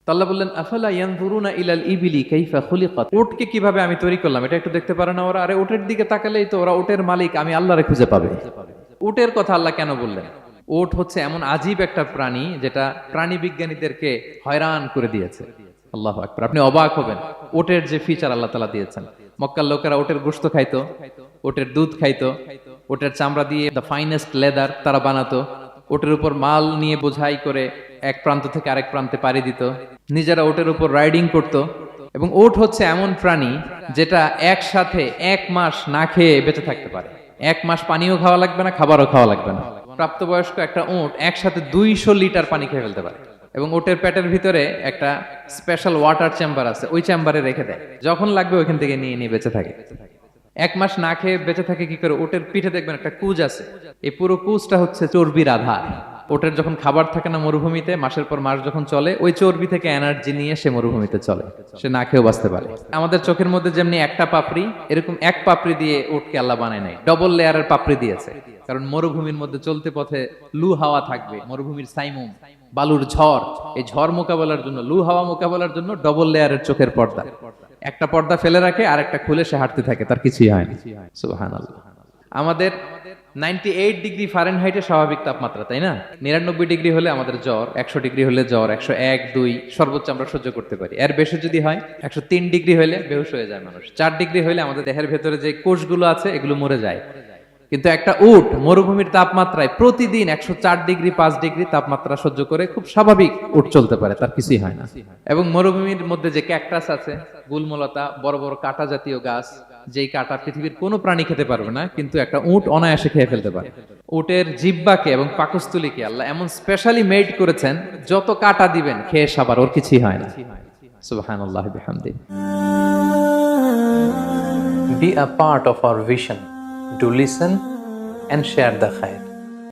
তো আল্লাহ বললেন, আফালা ইয়ানজুরুনা ইলাল ইবিলি কাইফা খুলিকাত। উটকে কিভাবে আমি তৈরি করলাম এটা একটু দেখতে পারে না ওরা? আরে উটের দিকে তাকালেই তো ওরা উটের মালিক আমি আল্লাহরে খুঁজে পাবে। উটের কথা আল্লাহ কেন বললেন? উট হচ্ছে এমন আজীব একটা প্রাণী যেটা প্রাণী বিজ্ঞানীদেরকে হয়রান করে দিয়েছে। আল্লাহু আকবার, আপনি অবাক হবেন উটের যে ফিচার আল্লাহ তাআলা দিয়েছেন। মক্কার লোকেরা উটের গোশত খাইতো, উটের দুধ খাইতো, উটের চামড়া দিয়ে দ্য ফাইনেস্ট লেদার তারা বানাতো, উটের উপর মাল নিয়ে বোঝাই করে এক প্রান্ত থেকে আরেক প্রান্তে পাড়ি দিত, নিজেরা উটের উপর রাইডিং করত। এবং উট হচ্ছে এমন প্রাণী যেটা একসাথে 1 মাস না খেয়ে বেঁচে থাকতে পারে। 1 মাস পানিও খাওয়া লাগবে না, খাবারও খাওয়া লাগবে না। প্রাপ্তবয়স্ক একটা উট একসাথে 200 লিটার পানি খেয়ে ফেলতে পারে। এবং উটের পেটের ভিতরে একটা স্পেশাল ওয়াটার চেম্বার আছে, ওই চেম্বারে রেখে দেয়, যখন লাগবে ওইখান থেকে নিয়ে নিয়ে বেঁচে থাকে। 1 মাস না খেয়ে বেঁচে থাকে কি করে? উটের পিঠে দেখবেন একটা কুজ আছে, এই পুরো কুজটা হচ্ছে চর্বির আধার। ওটের যখন খাবার থাকে না মরুভূমিতে, মাসের পর মাস যখন চলে, ওই চর্বি থেকে এনার্জি নিয়ে সে মরুভূমিতে চলে, সে না খেয়েও বাঁচতে পারে। আমাদের চোখের মধ্যে যেমনি একটা পাপড়ি, এরকম এক পাপড়ি দিয়ে উটকে আল্লাহ বানায় নাই, ডবল লেয়ারের পাপড়ি দিয়েছে। কারণ মরুভূমির মধ্যে চলতে পথে লু হাওয়া থাকবে, মরুভূমির সাইমুম, বালুর ঝড়, এই ঝড় মোকাবেলার জন্য, লু হাওয়া মোকাবেলার জন্য ডবল লেয়ারের চোখের পর্দা। একটা পর্দা ফেলে রাখে আর একটা খুলে সে হাঁটতে থাকে, তার কিছুই হয় না। সুবহানাল্লাহ। আমাদের 98 ডিগ্রি ফারেনহাইটের স্বাভাবিক তাপমাত্রা, তাই না? 99 ডিগ্রি হলে আমাদের জ্বর, 100 ডিগ্রি হলে জ্বর, 101, 2 সর্বোচ্চ আমরা সহ্য করতে পারি। এর বেশি যদি হয়, 103 ডিগ্রি হলে বেহুশ হয়ে যায় মানুষ। 4 ডিগ্রি হলে আমাদের দেহের ভেতরে যে কোষগুলো আছে এগুলো মরে যায়। কিন্তু একটা উট মরুভূমির তাপমাত্রায় প্রতিদিন 104 ডিগ্রি 5 ডিগ্রি তাপমাত্রা সহ্য করে খুব স্বাভাবিক উট চলতে পারে, তার কিছুই হয় না। এবং মরুভূমির মধ্যে যে ক্যাকটাস আছে, গুলমলতা, বড় বড় কাঁটা জাতীয় গাছ, যেই কাঁটা পৃথিবীর কোনো প্রাণী খেতে পারবে না, কিন্তু একটা উট অনায়াসে খেয়ে ফেলতে পারে। উটের জিহ্বাকে এবং পাকস্থলীকে আল্লাহ এমন স্পেশালি মেড করেছেন, যত কাঁটা দিবেন খেয়ে সাবার, ওর কিছুই হয় না। সুবহানাল্লাহ বিহামদিহি। Be a part of our vision. Do listen and share the khair.